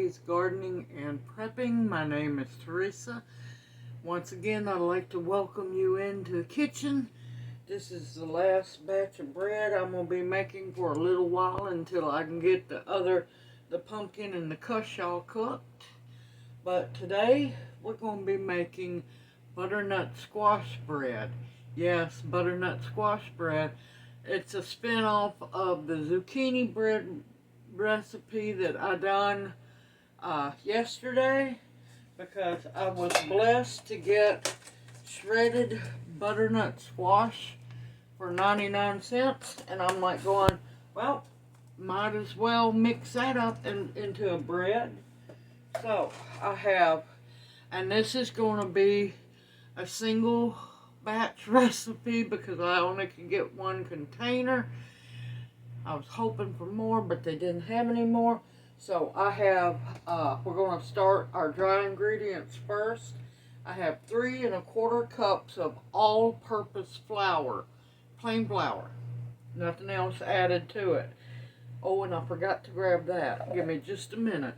Terry's Gardening and Prepping. My name is Teresa. Once again, I'd like to welcome you into the kitchen. This is the last batch of bread I'm going to be making for a little while until I can get the pumpkin and the kush all cooked. But today, we're going to be making butternut squash bread. Yes, butternut squash bread. It's a spin-off of the zucchini bread recipe that I done yesterday, because I was blessed to get shredded butternut squash for 99 cents, and I'm like going, well, might as well mix that up into a bread. So I have, and this is going to be a single batch recipe because I only can get one container. I was hoping for more, but they didn't have any more. So I have, we're going to start our dry ingredients first. I have 3 1/4 cups of all-purpose flour, plain flour. Nothing else added to it. Oh, and I forgot to grab that. Give me just a minute.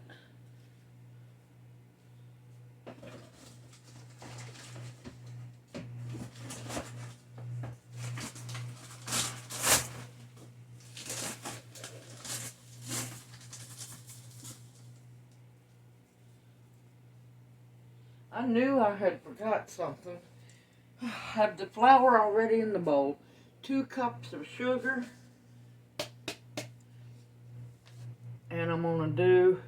I knew I had forgot something. I have the flour already in the bowl. 2 cups of sugar. And I'm going to do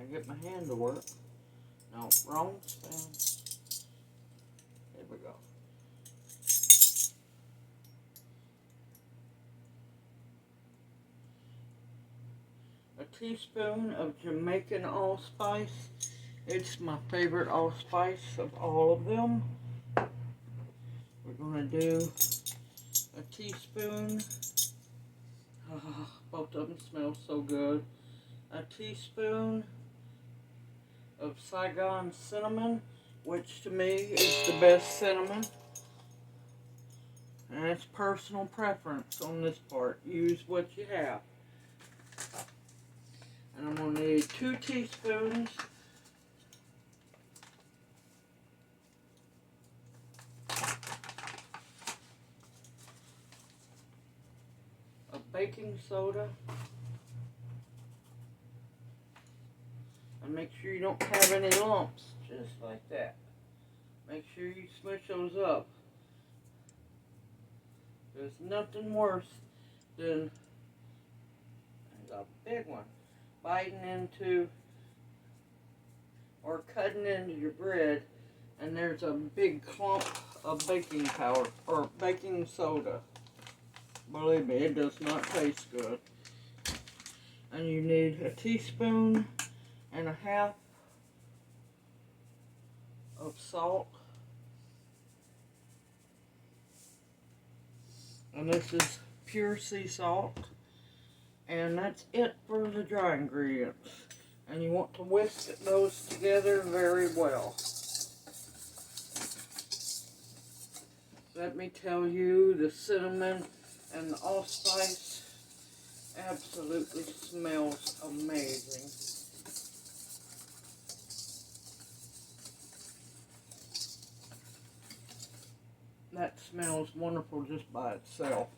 I get my hand to work. No, wrong stand. There we go. A teaspoon of Jamaican Allspice. It's my favorite allspice of all of them. We're going to do a teaspoon. Both of them smell so good. A teaspoon of Saigon cinnamon, which to me is the best cinnamon. And it's personal preference on this part. Use what you have. And I'm going to need 2 teaspoons of baking soda. And make sure you don't have any lumps, just like that. Make sure you smush those up. There's nothing worse than, there's a big one, biting into or cutting into your bread, and there's a big clump of baking powder or baking soda. Believe me, it does not taste good. And you need a teaspoon and a half of salt. And this is pure sea salt. And that's it for the dry ingredients. And you want to whisk those together very well. Let me tell you, the cinnamon and the allspice absolutely smells amazing. That smells wonderful just by itself.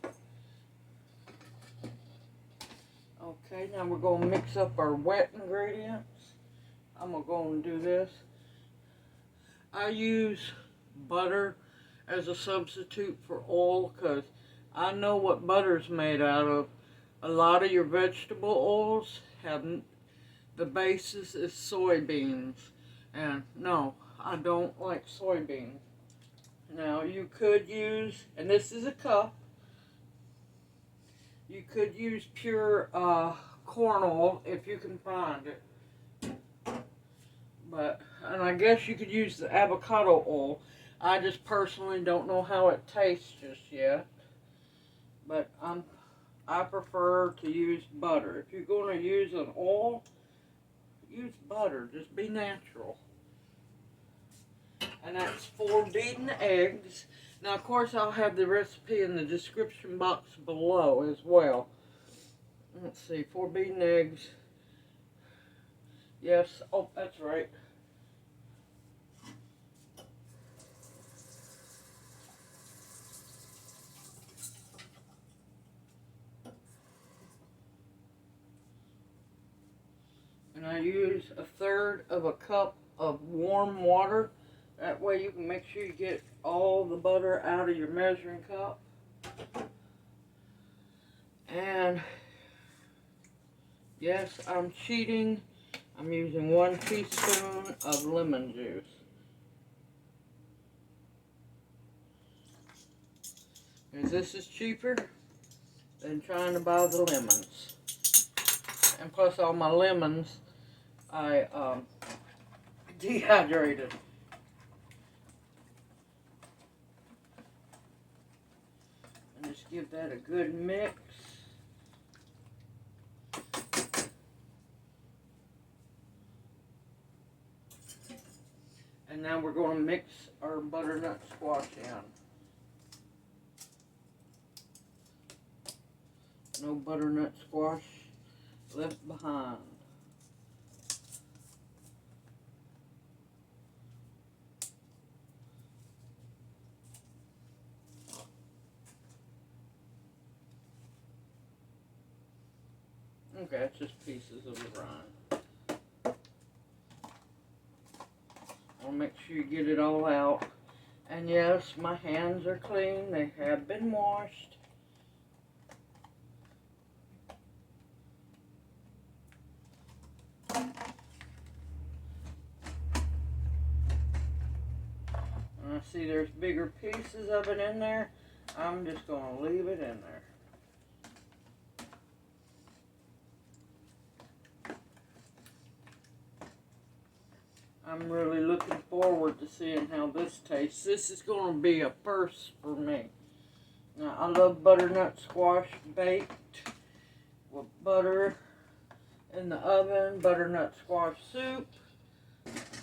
Okay, now we're going to mix up our wet ingredients. I'm going to go and do this. I use butter as a substitute for oil because I know what butter's made out of. A lot of your vegetable oils have, the basis is soybeans. And no, I don't like soybeans. Now you could use, and this is a cup, you could use pure corn oil if you can find it. But, and I guess you could use the avocado oil. I just personally don't know how it tastes just yet. But I prefer to use butter. If you're going to use an oil, use butter. Just be natural. And that's 4 beaten eggs. Now, of course, I'll have the recipe in the description box below as well. Let's see, 4 beaten eggs. Yes, oh, that's right. And I use 1/3 of a cup of warm water. That way you can make sure you get all the butter out of your measuring cup. And yes, I'm cheating. I'm using 1 teaspoon of lemon juice. Because this is cheaper than trying to buy the lemons. And plus all my lemons, I dehydrated. And just give that a good mix. And now we're going to mix our butternut squash in. No butternut squash left behind. Okay, it's just pieces of the rind. I'll make sure you get it all out. And yes, my hands are clean. They have been washed. And I see there's bigger pieces of it in there. I'm just going to leave it in there. I'm really looking forward to seeing how this tastes. This is going to be a first for me. Now, I love butternut squash baked with butter in the oven, butternut squash soup.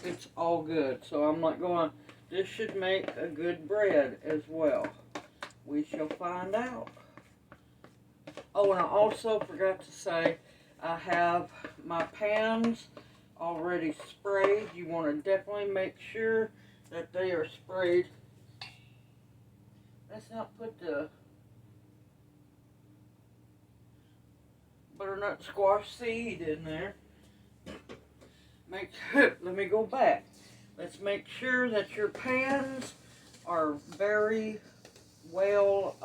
It's all good. So I'm like going, this should make a good bread as well. We shall find out. Oh, and I also forgot to say, I have my pans already sprayed. You want to definitely make sure that they are sprayed. Let's not put the butternut squash seed in there. Let me go back. Let's make sure that your pans are very well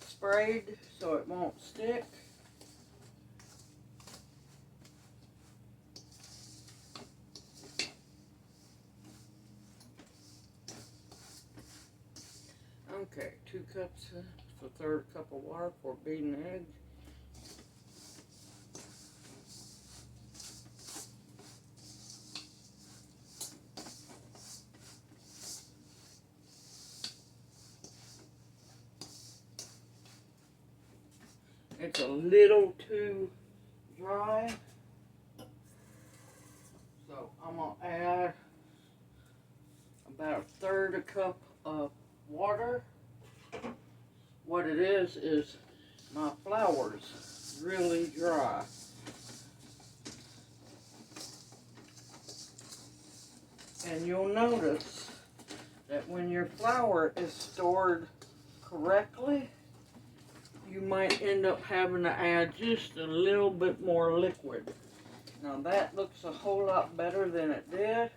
sprayed so it won't stick. Okay, 2 cups, 1/3 cup of water for beaten eggs. It's a little too dry, so I'm going to add about 1/3 cup of water. What it is my flour's really dry. And you'll notice that when your flour is stored correctly, you might end up having to add just a little bit more liquid. Now that looks a whole lot better than it did.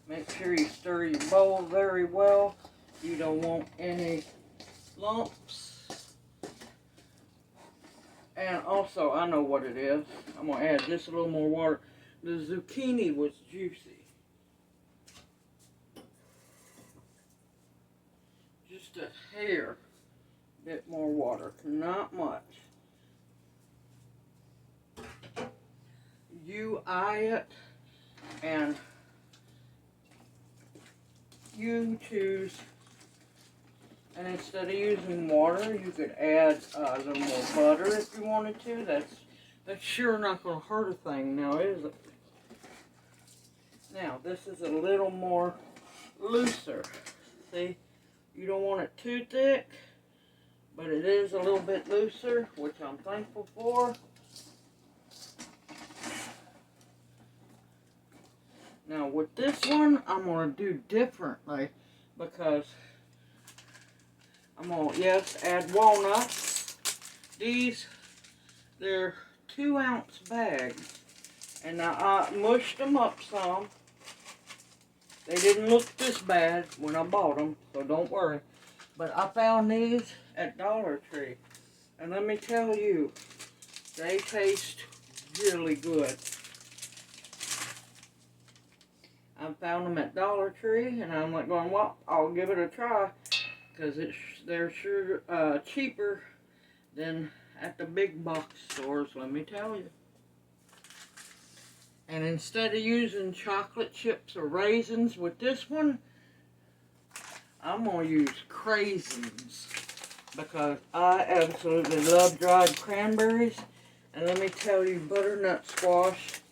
Make sure you stir your bowl very well. You don't want any lumps. And also, I know what it is. I'm going to add just a little more water. The zucchini was juicy. Just a hair bit more water, not much. You eye it and you choose, and instead of using water, you could add a little more butter if you wanted to. That's sure not going to hurt a thing now, is it? Now, this is a little more looser. See, you don't want it too thick, but it is a little bit looser, which I'm thankful for. Now with this one, I'm going to do differently because I'm going to, yes, add walnuts. These, they're 2-ounce bags. And now I mushed them up some. They didn't look this bad when I bought them, so don't worry. But I found these at Dollar Tree. And let me tell you, they taste really good. I found them at Dollar Tree, and I'm like going, well, I'll give it a try. Because they're sure cheaper than at the big box stores, let me tell you. And instead of using chocolate chips or raisins with this one, I'm going to use craisins. Because I absolutely love dried cranberries. And let me tell you, butternut squash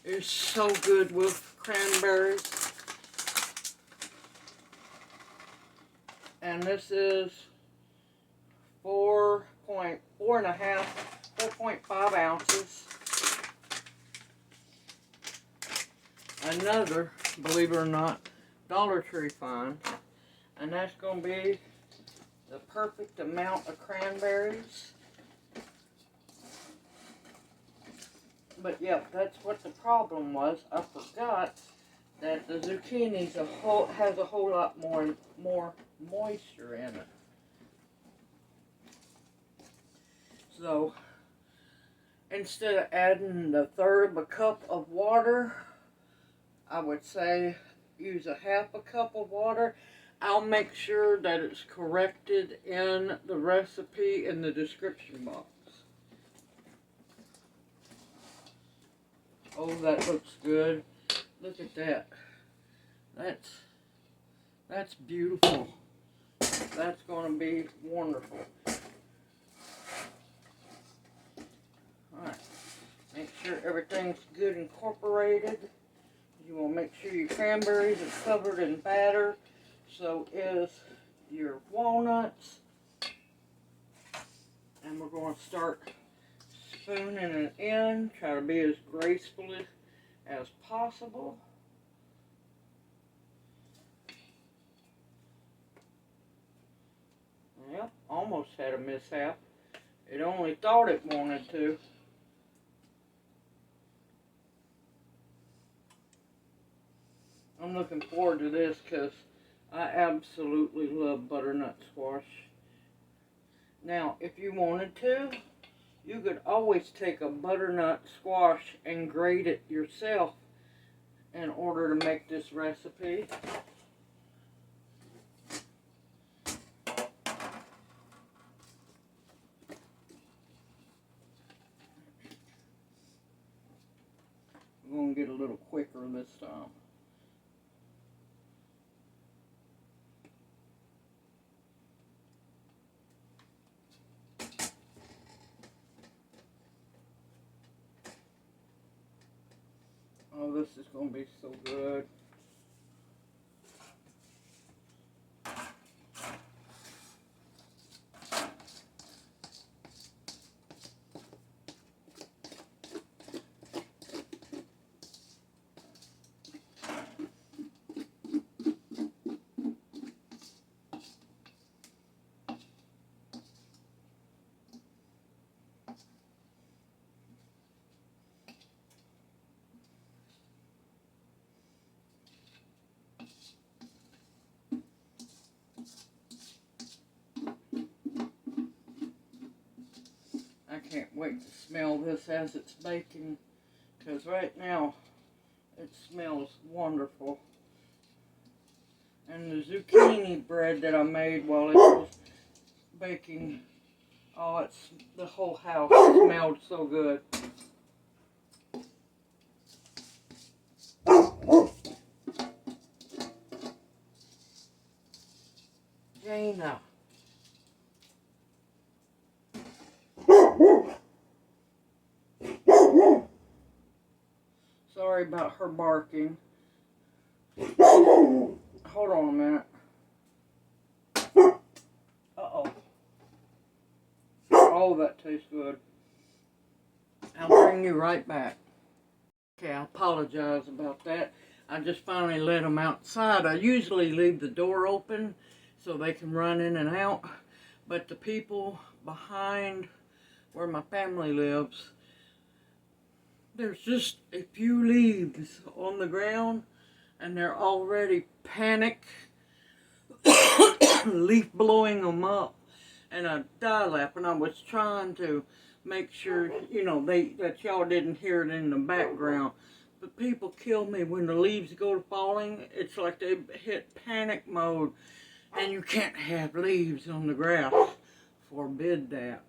is so good with cranberries. And this is 4.5 ounces. Another, believe it or not, Dollar Tree find. And that's going to be the perfect amount of cranberries. But yep, that's what the problem was. I forgot that the zucchini has a whole lot more moisture in it. So, instead of adding the 1/3 of a cup of water, I would say use a 1/2 cup of water. I'll make sure that it's corrected in the recipe in the description box. Oh, that looks good. Look at that. That's beautiful. That's going to be wonderful. Alright. Make sure everything's good incorporated. You want to make sure your cranberries are covered in batter. So is your walnuts. And we're going to start spooning it in. Try to be as graceful as possible. Yep, almost had a mishap. It only thought it wanted to. I'm looking forward to this because I absolutely love butternut squash. Now, if you wanted to, you could always take a butternut squash and grate it yourself in order to make this recipe. I'm going to get a little quicker this time. Oh, this is going to be so good. I can't wait to smell this as it's baking, because right now it smells wonderful. And the zucchini bread that I made while it was baking, oh, the whole house smelled so good. Jana. Sorry about her barking. Hold on a minute. Uh-oh. Oh, that tastes good. I'll bring you right back. Okay, I apologize about that. I just finally let them outside. I usually leave the door open so they can run in and out. But the people behind where my family lives, there's just a few leaves on the ground and they're already panicked, leaf blowing them up. And I die laughing. I was trying to make sure, you know, that y'all didn't hear it in the background. But people kill me when the leaves go to falling. It's like they hit panic mode. And you can't have leaves on the grass. Forbid that.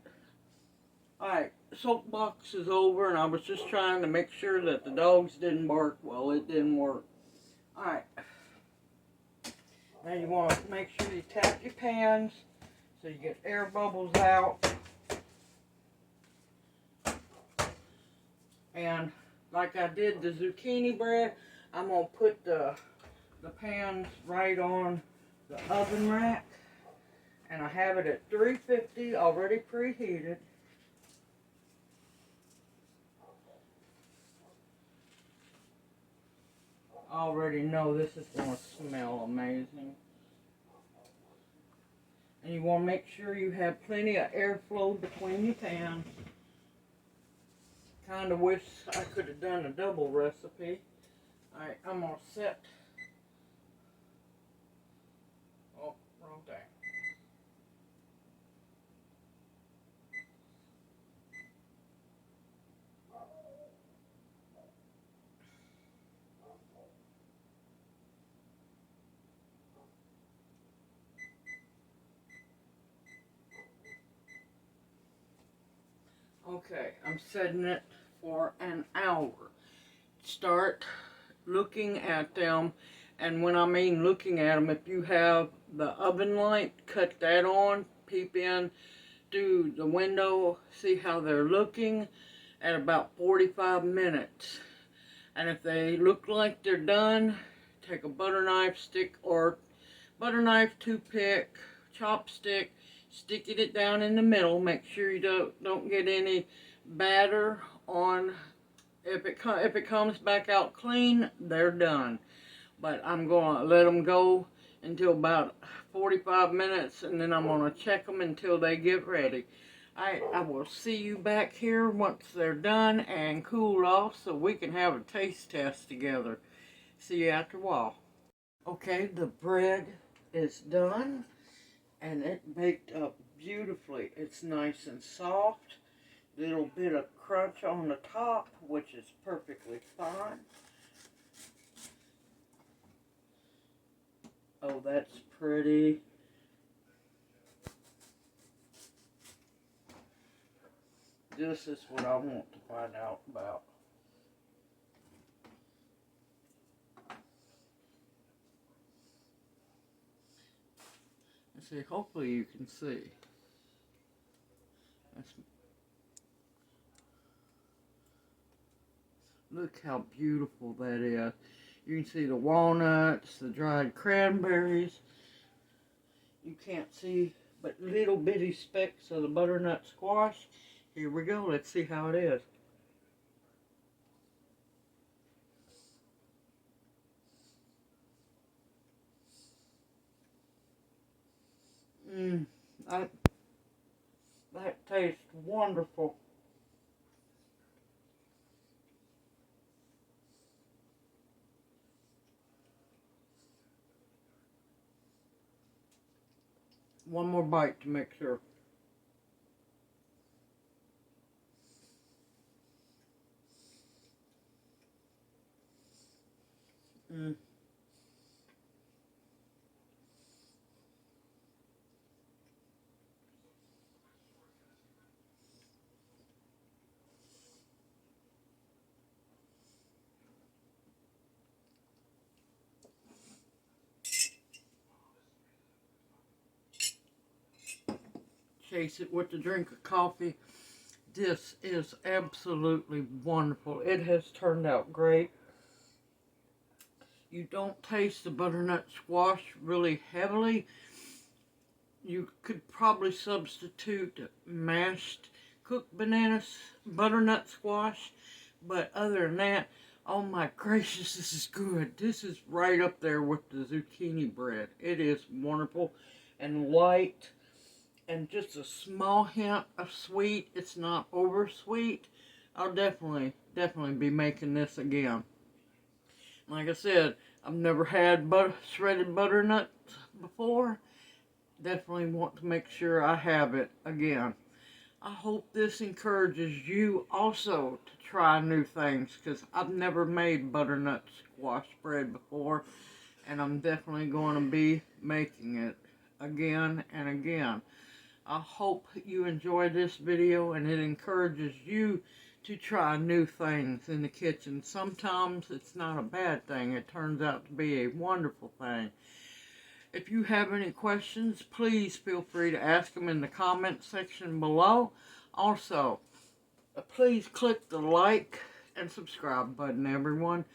Alright, soapbox is over, and I was just trying to make sure that the dogs didn't bark. Well, it didn't work. Alright. Now you want to make sure you tap your pans so you get air bubbles out. And like I did the zucchini bread, I'm going to put the pans right on the oven rack. And I have it at 350, already preheated. I already know this is going to smell amazing. And you want to make sure you have plenty of airflow between your pans. Kind of wish I could have done a double recipe. Alright, I'm going to set. Oh, wrong thing. Okay, I'm setting it for an hour. Start looking at them, and when I mean looking at them, if you have the oven light, cut that on, peep in through the window, see how they're looking at about 45 minutes. And if they look like they're done, take a butter knife, stick, or butter knife, toothpick, chopstick, sticking it down in the middle. Make sure you don't get any batter on. If it comes back out clean, they're done. But I'm going to let them go until about 45 minutes, and then I'm going to check them until they get ready. I will see you back here once they're done and cooled off so we can have a taste test together. See you after a while. Okay, the bread is done and it baked up beautifully. It's nice and soft. Little bit of crunch on the top, which is perfectly fine. Oh, that's pretty. This is what I want to find out about. Let's see, hopefully you can see. Look how beautiful that is. You can see the walnuts, the dried cranberries. You can't see but little bitty specks of the butternut squash. Here we go. Let's see how it is. That tastes wonderful. One more bite to make sure. Chase it with a drink of coffee. This is absolutely wonderful. It has turned out great. you don't taste the butternut squash really heavily, you could probably substitute mashed cooked butternut squash. But other than that, oh my gracious, this is good. This is right up there with the zucchini bread. It is wonderful and light and just a small hint of sweet. It's not over sweet. I'll definitely be making this again. Like I said, I've never had shredded butternut before. Definitely want to make sure I have it again. I hope this encourages you also to try new things, because I've never made butternut squash bread before, and I'm definitely going to be making it again and again. I hope you enjoy this video and it encourages you to try new things in the kitchen. Sometimes it's not a bad thing. It turns out to be a wonderful thing. If you have any questions, please feel free to ask them in the comment section below. Also, please click the like and subscribe button, everyone.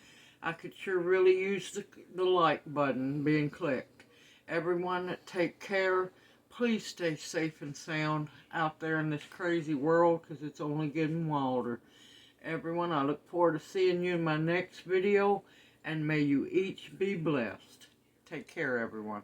I could sure really use the like button being clicked. Everyone, take care. Please stay safe and sound out there in this crazy world, because it's only getting wilder. Everyone, I look forward to seeing you in my next video, and may you each be blessed. Take care, everyone.